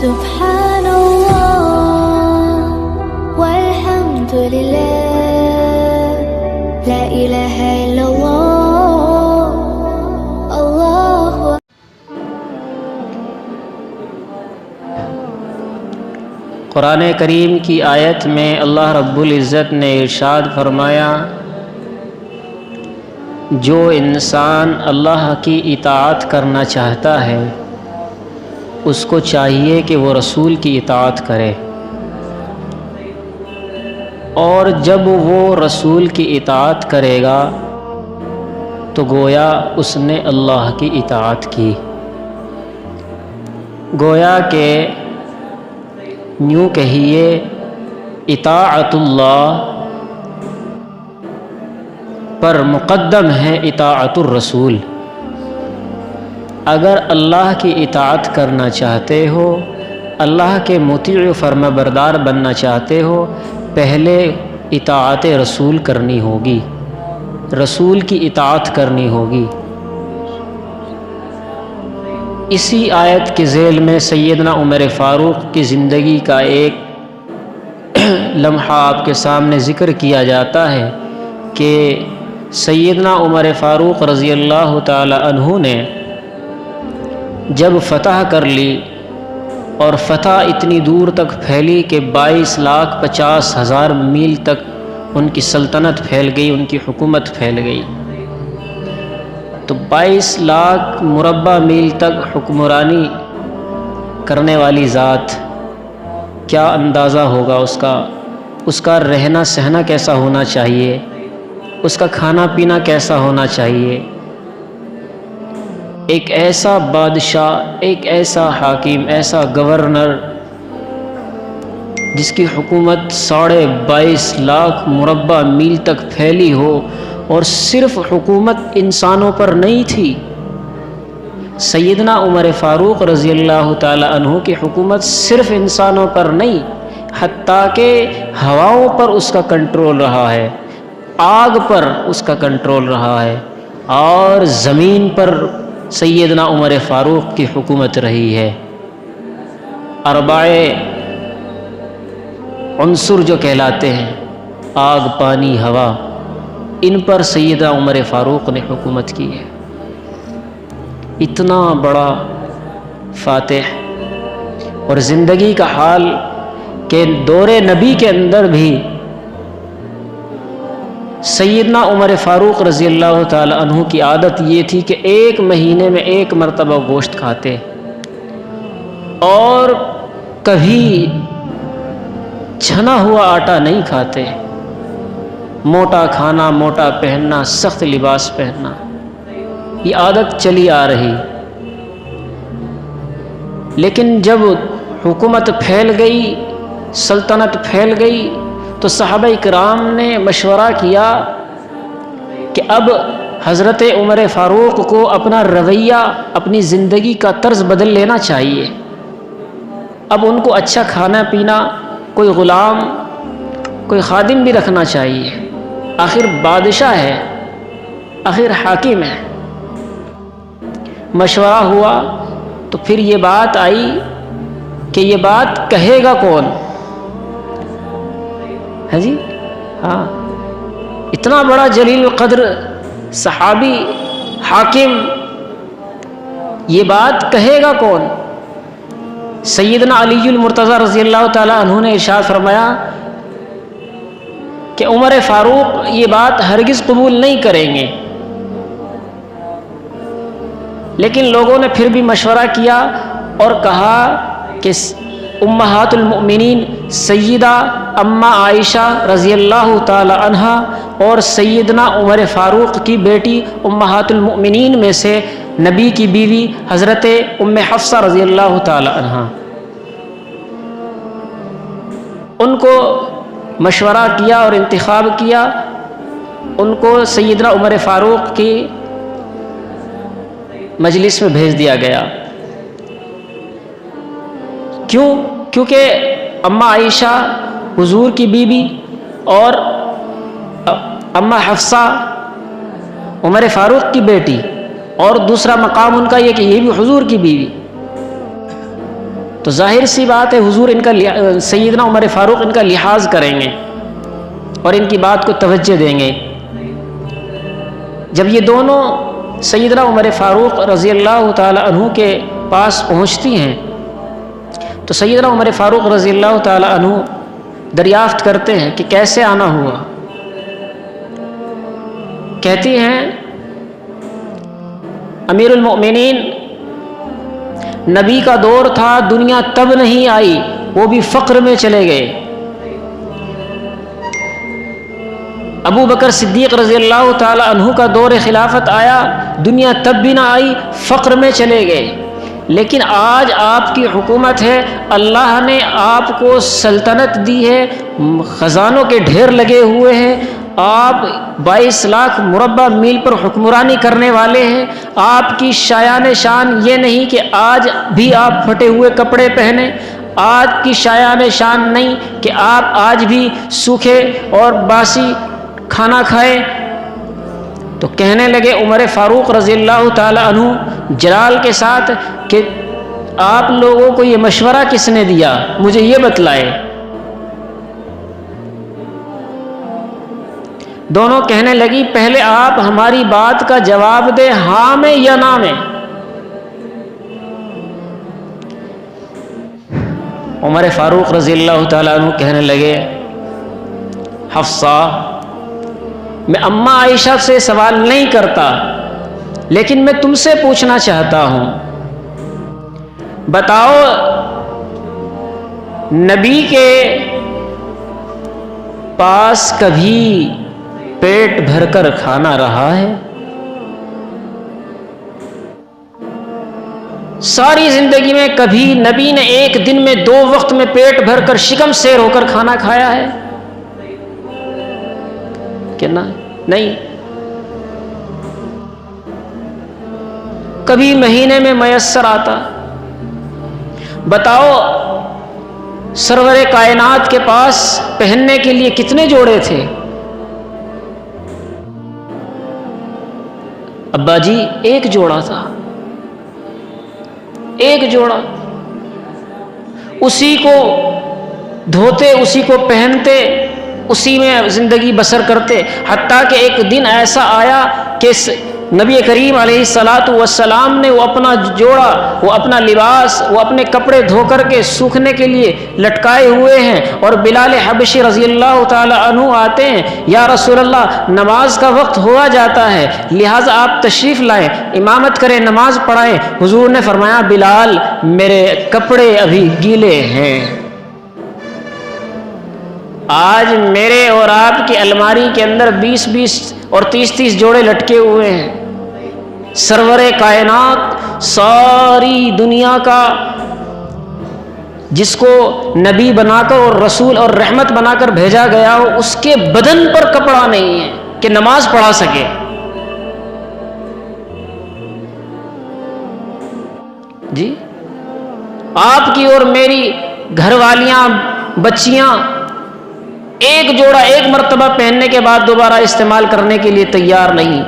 سبحان الله والحمد لله لا إله إلا الله الله قرآن کریم کی آیت میں اللہ رب العزت نے ارشاد فرمایا، جو انسان اللہ کی اطاعت کرنا چاہتا ہے اس کو چاہیے کہ وہ رسول کی اطاعت کرے، اور جب وہ رسول کی اطاعت کرے گا تو گویا اس نے اللہ کی اطاعت کی، گویا کہ یوں کہیے اطاعت اللہ پر مقدم ہے اطاعت الرسول۔ اگر اللہ کی اطاعت کرنا چاہتے ہو، اللہ کے مطیع فرما بردار بننا چاہتے ہو، پہلے اطاعت رسول کرنی ہوگی، رسول کی اطاعت کرنی ہوگی۔ اسی آیت کے ذیل میں سیدنا عمر فاروق کی زندگی کا ایک لمحہ آپ کے سامنے ذکر کیا جاتا ہے کہ سیدنا عمر فاروق رضی اللہ تعالی عنہ نے جب فتح کر لی، اور فتح اتنی دور تک پھیلی کہ 22,50,000 میل تک ان کی سلطنت پھیل گئی، ان کی حکومت پھیل گئی، تو 22 لاکھ مربع میل تک حکمرانی کرنے والی ذات، کیا اندازہ ہوگا اس کا رہنا سہنا کیسا ہونا چاہیے، اس کا کھانا پینا کیسا ہونا چاہیے۔ ایک ایسا بادشاہ، ایک ایسا حاکم، ایسا گورنر جس کی حکومت 22.5 لاکھ مربع میل تک پھیلی ہو، اور صرف حکومت انسانوں پر نہیں تھی، سیدنا عمر فاروق رضی اللہ تعالی عنہ کی حکومت صرف انسانوں پر نہیں، حتیٰ کہ ہواؤں پر اس کا کنٹرول رہا ہے، آگ پر اس کا کنٹرول رہا ہے، اور زمین پر سیدنا عمر فاروق کی حکومت رہی ہے۔ اربع عنصر جو کہلاتے ہیں، آگ، پانی، ہوا، ان پر سیدنا عمر فاروق نے حکومت کی ہے۔ اتنا بڑا فاتح، اور زندگی کا حال کہ دور نبی کے اندر بھی سیدنا عمر فاروق رضی اللہ تعالی عنہ کی عادت یہ تھی کہ 1 مہینے میں 1 مرتبہ گوشت کھاتے، اور کبھی چھنا ہوا آٹا نہیں کھاتے، موٹا کھانا، موٹا پہننا، سخت لباس پہننا، یہ عادت چلی آ رہی۔ لیکن جب حکومت پھیل گئی، سلطنت پھیل گئی، تو صحابہ کرام نے مشورہ کیا کہ اب حضرت عمر فاروق کو اپنا رویہ، اپنی زندگی کا طرز بدل لینا چاہیے، اب ان کو اچھا کھانا پینا، کوئی غلام، کوئی خادم بھی رکھنا چاہیے، آخر بادشاہ ہے، آخر حاکم ہے۔ مشورہ ہوا تو پھر یہ بات آئی کہ یہ بات کہے گا کون؟ ہے جی، ہاں، اتنا بڑا جلیل القدر صحابی، حاکم، یہ بات کہے گا کون؟ سیدنا علی المرتضی رضی اللہ تعالی عنہ نے ارشاد فرمایا کہ عمر فاروق یہ بات ہرگز قبول نہیں کریں گے۔ لیکن لوگوں نے پھر بھی مشورہ کیا اور کہا کہ امہات المؤمنین سیدہ اما عائشہ رضی اللہ تعالی عنہا اور سیدنا عمر فاروق کی بیٹی امہات المؤمنین میں سے نبی کی بیوی حضرت ام حفصہ رضی اللہ تعالی عنہا، ان کو مشورہ کیا اور انتخاب کیا، ان کو سیدنا عمر فاروق کی مجلس میں بھیج دیا گیا۔ کیونکہ اما عائشہ حضور کی بیوی اور اما حفصہ عمر فاروق کی بیٹی، اور دوسرا مقام ان کا یہ کہ یہ بھی حضور کی بیوی، تو ظاہر سی بات ہے حضور ان کا سیدنا عمر فاروق ان کا لحاظ کریں گے اور ان کی بات کو توجہ دیں گے۔ جب یہ دونوں سیدنا عمر فاروق رضی اللہ تعالی عنہ کے پاس پہنچتی ہیں تو سیدنا عمر فاروق رضی اللہ تعالی عنہ دریافت کرتے ہیں کہ کیسے آنا ہوا۔ کہتی ہیں امیر المؤمنین نبی کا دور تھا، دنیا تب نہیں آئی، وہ بھی فقر میں چلے گئے۔ ابو بکر صدیق رضی اللہ تعالی عنہ کا دور خلافت آیا، دنیا تب بھی نہ آئی، فقر میں چلے گئے۔ لیکن آج آپ کی حکومت ہے، اللہ نے آپ کو سلطنت دی ہے، خزانوں کے ڈھیر لگے ہوئے ہیں، آپ 22 لاکھ مربع میل پر حکمرانی کرنے والے ہیں۔ آپ کی شایان شان یہ نہیں کہ آج بھی آپ پھٹے ہوئے کپڑے پہنے، آج کی شایان شان نہیں کہ آپ آج بھی سوکھے اور باسی کھانا کھائے۔ تو کہنے لگے عمر فاروق رضی اللہ تعالی عنہ جلال کے ساتھ کہ آپ لوگوں کو یہ مشورہ کس نے دیا، مجھے یہ بتلائے۔ دونوں کہنے لگی پہلے آپ ہماری بات کا جواب دیں، ہاں میں یا نہ میں۔ عمر فاروق رضی اللہ تعالیٰ عنہ کہنے لگے حفصہ میں اماں عائشہ سے سوال نہیں کرتا، لیکن میں تم سے پوچھنا چاہتا ہوں، بتاؤ نبی کے پاس کبھی پیٹ بھر کر کھانا رہا ہے؟ ساری زندگی میں کبھی نبی نے ایک دن میں 2 وقت میں پیٹ بھر کر شکم سیر ہو کر کھانا کھایا ہے کہ نہیں؟ کبھی مہینے میں میسر آتا۔ بتاؤ سرور کائنات کے پاس پہننے کے لیے کتنے جوڑے تھے؟ ابا جی ایک جوڑا تھا، ایک جوڑا، اسی کو دھوتے، اسی کو پہنتے، اسی میں زندگی بسر کرتے۔ حتیٰ کہ ایک دن ایسا آیا کہ نبی کریم علیہ الصلاۃ والسلام نے وہ اپنا جوڑا، وہ اپنا لباس، وہ اپنے کپڑے دھو کر کے سوکھنے کے لیے لٹکائے ہوئے ہیں، اور بلال حبشی رضی اللہ تعالی عنہ آتے ہیں، یا رسول اللہ نماز کا وقت ہوا جاتا ہے، لہٰذا آپ تشریف لائیں، امامت کریں، نماز پڑھائیں۔ حضور نے فرمایا بلال میرے کپڑے ابھی گیلے ہیں، آج میرے اور آپ کی الماری کے اندر 20 اور 30 جوڑے لٹکے ہوئے ہیں۔ سرور کائنات ساری دنیا کا، جس کو نبی بنا کر اور رسول اور رحمت بنا کر بھیجا گیا ہو، اس کے بدن پر کپڑا نہیں ہے کہ نماز پڑھا سکے۔ جی آپ کی اور میری گھر والیاں، بچیاں ایک جوڑا ایک مرتبہ پہننے کے بعد دوبارہ استعمال کرنے کے لیے تیار نہیں۔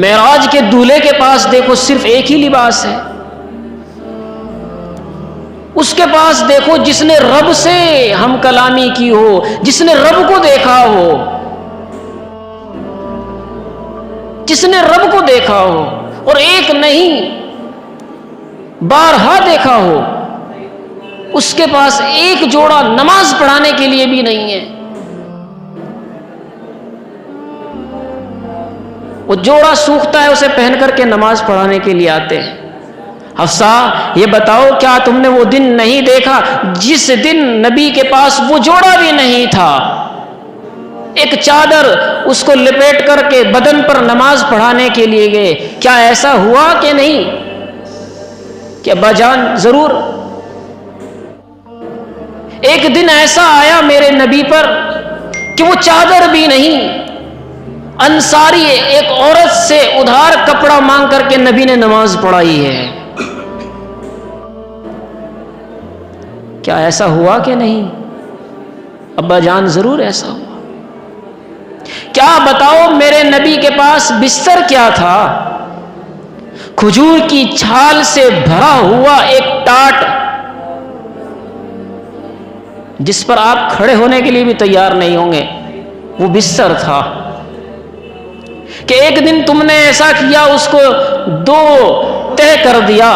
معراج کے دولہے کے پاس دیکھو صرف ایک ہی لباس ہے، اس کے پاس دیکھو جس نے رب سے ہم کلامی کی ہو، جس نے رب کو دیکھا ہو، جس نے رب کو دیکھا ہو، اور ایک نہیں بارہا دیکھا ہو، اس کے پاس ایک جوڑا نماز پڑھانے کے لیے بھی نہیں ہے۔ وہ جوڑا سوکھتا ہے، اسے پہن کر کے نماز پڑھانے کے لیے آتے ہیں۔ حفصہ یہ بتاؤ کیا تم نے وہ دن نہیں دیکھا جس دن نبی کے پاس وہ جوڑا بھی نہیں تھا، ایک چادر اس کو لپیٹ کر کے بدن پر نماز پڑھانے کے لیے گئے؟ کیا ایسا ہوا کہ نہیں کہ ابا جان ضرور؟ ایک دن ایسا آیا میرے نبی پر کہ وہ چادر بھی نہیں، انصاری ایک عورت سے ادھار کپڑا مانگ کر کے نبی نے نماز پڑھائی ہے۔ کیا ایسا ہوا کہ نہیں؟ ابا جان ضرور ایسا ہوا۔ کیا بتاؤ میرے نبی کے پاس بستر کیا تھا؟ کھجور کی چھال سے بھرا ہوا ایک ٹاٹ جس پر آپ کھڑے ہونے کے لیے بھی تیار نہیں ہوں گے، وہ بستر تھا کہ ایک دن تم نے ایسا کیا، اس کو دو تہہ کر دیا،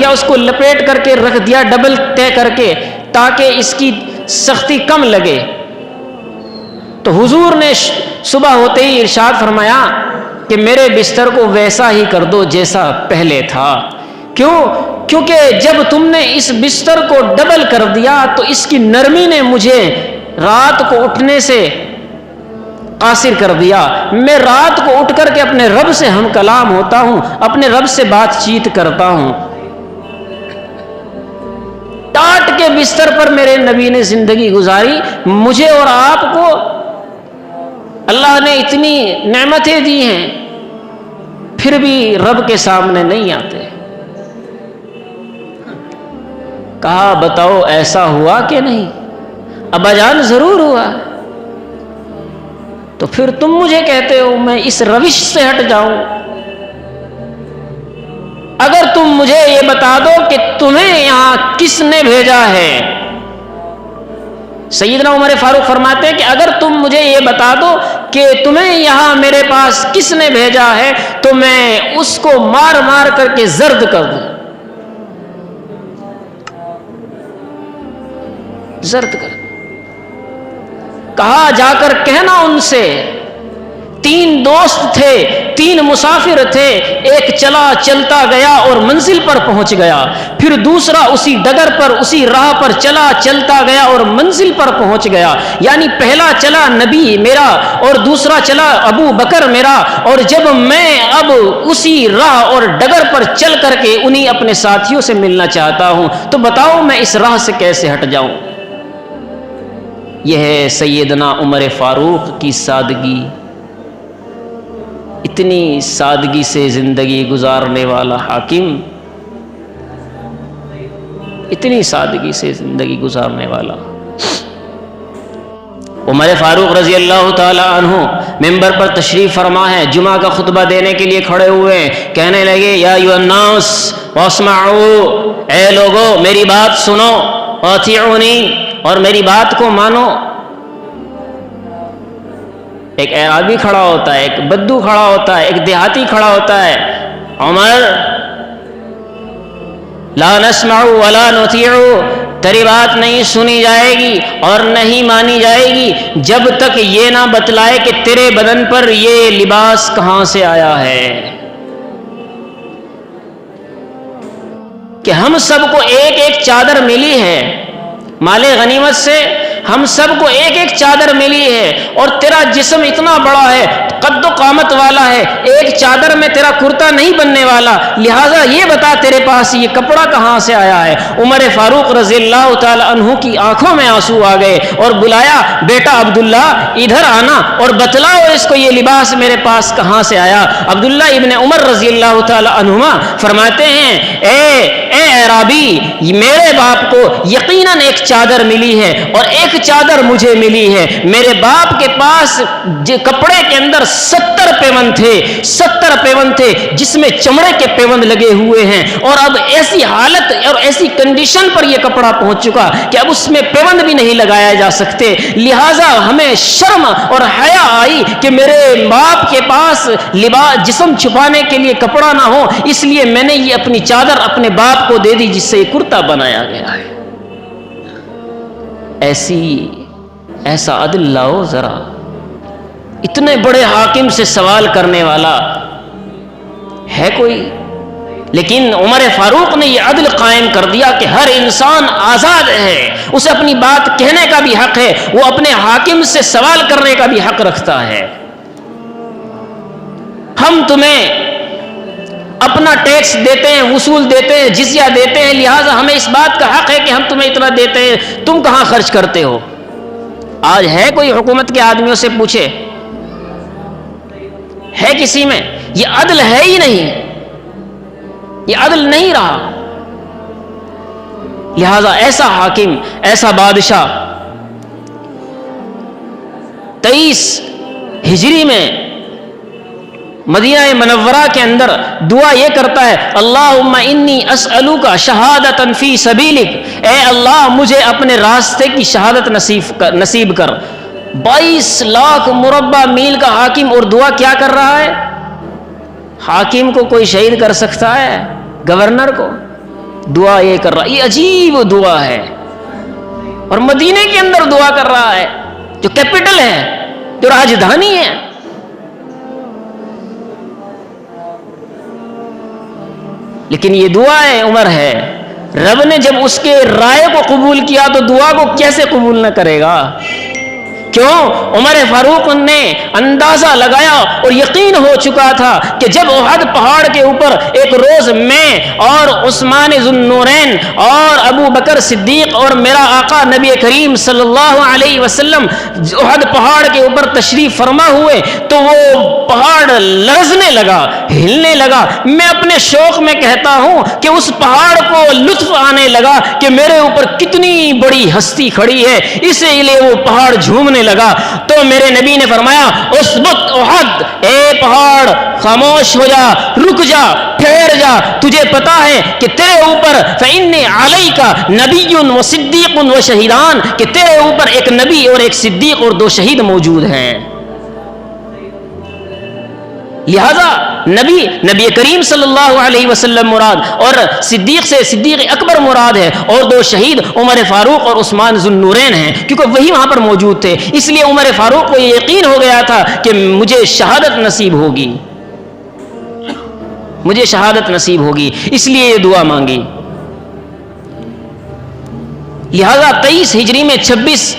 اس کو لپیٹ کر کے رکھ دیا، ڈبل تہہ کر کے، تاکہ اس کی سختی کم لگے۔ تو حضور نے صبح ہوتے ہی ارشاد فرمایا کہ میرے بستر کو ویسا ہی کر دو جیسا پہلے تھا۔ کیوں؟ کیونکہ جب تم نے اس بستر کو ڈبل کر دیا تو اس کی نرمی نے مجھے رات کو اٹھنے سے قاصر کر دیا۔ میں رات کو اٹھ کر کے اپنے رب سے ہم کلام ہوتا ہوں، اپنے رب سے بات چیت کرتا ہوں۔ ٹاٹ کے بستر پر میرے نبی نے زندگی گزاری۔ مجھے اور آپ کو اللہ نے اتنی نعمتیں دی ہیں، پھر بھی رب کے سامنے نہیں آتے۔ کہا بتاؤ ایسا ہوا کہ نہیں؟ ابا جان ضرور ہوا۔ تو پھر تم مجھے کہتے ہو میں اس روش سے ہٹ جاؤں؟ اگر تم مجھے یہ بتا دو کہ تمہیں یہاں کس نے بھیجا ہے، سیدنا عمر فاروق فرماتے ہیں کہ اگر تم مجھے یہ بتا دو کہ تمہیں یہاں میرے پاس کس نے بھیجا ہے تو میں اس کو مار مار کر کے زرد کر دوں، زرد کر دوں۔ کہا جا کر کہنا ان سے، 3 دوست تھے، 3 مسافر تھے، ایک چلا چلتا گیا اور منزل پر پہنچ گیا، پھر دوسرا اسی ڈگر پر اسی راہ پر چلا چلتا گیا اور منزل پر پہنچ گیا۔ یعنی پہلا چلا نبی میرا اور دوسرا چلا ابو بکر میرا، اور جب میں اب اسی راہ اور ڈگر پر چل کر کے انہی اپنے ساتھیوں سے ملنا چاہتا ہوں، تو بتاؤ میں اس راہ سے کیسے ہٹ جاؤں؟ یہ ہے سیدنا عمر فاروق کی سادگی، اتنی سادگی سے زندگی گزارنے والا حاکم، اتنی سادگی سے زندگی گزارنے والا عمر فاروق رضی اللہ تعالی عنہ ممبر پر تشریف فرما ہے، جمعہ کا خطبہ دینے کے لیے کھڑے ہوئے، کہنے لگے یا ایھا الناس واسمعوا، اے لوگو میری بات سنو، واطیعونی، اور میری بات کو مانو۔ ایک اعرابی کھڑا ہوتا ہے، ایک بدو کھڑا ہوتا ہے، ایک دیہاتی کھڑا ہوتا ہے، عمر لا نسمع ولا نطیع، تیری بات نہیں سنی جائے گی اور نہیں مانی جائے گی جب تک یہ نہ بتلائے کہ تیرے بدن پر یہ لباس کہاں سے آیا ہے۔ کہ ہم سب کو ایک ایک چادر ملی ہے، مال غنیمت سے ہم سب کو ایک ایک چادر ملی ہے، اور تیرا جسم اتنا بڑا ہے، قد و قامت والا ہے، ایک چادر میں تیرا کرتا نہیں بننے والا، لہٰذا یہ بتا تیرے پاس یہ کپڑا کہاں سے آیا ہے۔ عمر فاروق رضی اللہ تعالی عنہ کی آنکھوں میں آنسو آ گئے اور بلایا، بیٹا عبداللہ ادھر آنا اور بتلاؤ اس کو یہ لباس میرے پاس کہاں سے آیا۔ عبداللہ ابن عمر رضی اللہ تعالی عنہما فرماتے ہیں اے اعرابی، میرے باپ کو یقیناً ایک چادر ملی ہے اور ایک چادر مجھے ملی ہے۔ میرے باپ کے پاس کپڑے کے اندر 70 پیوند تھے، 70 پیوند تھے جس میں چمڑے کے پیوند لگے ہوئے ہیں، اور اب ایسی حالت اور ایسی کنڈیشن پر یہ کپڑا پہنچ چکا کہ اب اس میں پیوند بھی نہیں لگایا جا سکتے، لہٰذا ہمیں شرم اور حیا آئی کہ میرے باپ کے پاس لباس جسم چھپانے کے لیے کپڑا نہ ہو، اس لیے میں نے یہ اپنی چادر اپنے باپ کو دے دی جس سے یہ کرتا بنایا گیا ہے۔ ایسا عدل لاؤ ذرا، اتنے بڑے حاکم سے سوال کرنے والا ہے کوئی؟ لیکن عمر فاروق نے یہ عدل قائم کر دیا کہ ہر انسان آزاد ہے، اسے اپنی بات کہنے کا بھی حق ہے، وہ اپنے حاکم سے سوال کرنے کا بھی حق رکھتا ہے۔ ہم تمہیں اپنا ٹیکس دیتے ہیں، وصول دیتے ہیں، جزیہ دیتے ہیں، لہٰذا ہمیں اس بات کا حق ہے کہ ہم تمہیں اتنا دیتے ہیں، تم کہاں خرچ کرتے ہو؟ آج ہے کوئی حکومت کے آدمیوں سے پوچھے، ہے کسی میں؟ یہ عدل ہے ہی نہیں، یہ عدل نہیں رہا۔ لہذا ایسا حاکم، ایسا بادشاہ 23 ہجری میں مدینہ منورہ کے اندر دعا یہ کرتا ہے، اللہم انی اسألوک شہادتا فی سبیلک، اے اللہ مجھے اپنے راستے کی شہادت نصیب کر۔ 22 لاکھ مربع میل کا حاکم اور دعا کیا کر رہا ہے؟ حاکم کو کوئی شہید کر سکتا ہے؟ گورنر کو؟ دعا یہ کر رہا ہے، یہ عجیب دعا ہے، اور مدینے کے اندر دعا کر رہا ہے جو کیپٹل ہے، جو راجدھانی ہے۔ لیکن یہ دعا عمر ہے، رب نے جب اس کے رائے کو قبول کیا تو دعا کو کیسے قبول نہ کرے گا؟ کیوں؟ عمر فاروق نے اندازہ لگایا اور یقین ہو چکا تھا کہ جب احد پہاڑ کے اوپر ایک روز میں اور عثمان ذو النورین اور ابو بکر صدیق اور میرا آقا نبی کریم صلی اللہ علیہ وسلم احد پہاڑ کے اوپر تشریف فرما ہوئے تو وہ پہاڑ لرزنے لگا، ہلنے لگا۔ میں اپنے شوق میں کہتا ہوں کہ اس پہاڑ کو لطف آنے لگا کہ میرے اوپر کتنی بڑی ہستی کھڑی ہے، اسی لیے وہ پہاڑ جھومنے لگا۔ تو میرے نبی نے فرمایا، اسبت احد، اے پہاڑ خاموش ہو جا، رک جا، ٹھہر جا، تجھے پتا ہے کہ تیرے اوپر فإن علیک نبی و صدیق و شہیدان، کہ تیرے اوپر ایک نبی اور ایک صدیق اور 2 شہید موجود ہیں۔ لہذا نبی کریم صلی اللہ علیہ وسلم مراد، اور صدیق سے صدیق اکبر مراد ہے، اور 2 شہید عمر فاروق اور عثمان ذو النورین ہیں، کیونکہ وہی وہاں پر موجود تھے۔ اس لیے عمر فاروق کو یہ یقین ہو گیا تھا کہ مجھے شہادت نصیب ہوگی، مجھے شہادت نصیب ہوگی، اس لیے یہ دعا مانگی۔ لہذا 23 ہجری میں 26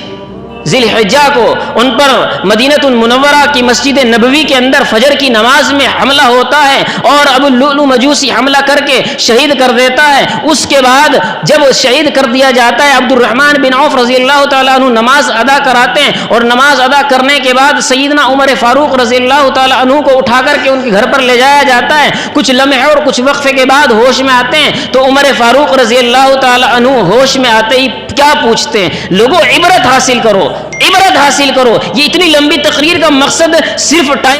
ذی الحجہ کو ان پر مدینہ المنورہ کی مسجد نبوی کے اندر فجر کی نماز میں حملہ ہوتا ہے، اور ابو اللؤلؤ مجوسی حملہ کر کے شہید کر دیتا ہے۔ اس کے بعد جب شہید کر دیا جاتا ہے، عبد الرحمن بن عوف رضی اللہ تعالیٰ عنہ نماز ادا کراتے ہیں، اور نماز ادا کرنے کے بعد سیدنا عمر فاروق رضی اللہ تعالیٰ عنہ کو اٹھا کر کے ان کے گھر پر لے جایا جاتا ہے۔ کچھ لمحے اور کچھ وقفے کے بعد ہوش میں آتے ہیں، تو عمر فاروق رضی اللہ تعالیٰ عنہ ہوش میں آتے ہی کیا پوچھتے ہیں؟ لوگوں عبرت حاصل کرو، عبرت حاصل کرو۔ یہ اتنی لمبی تقریر کا مقصد صرف ٹائم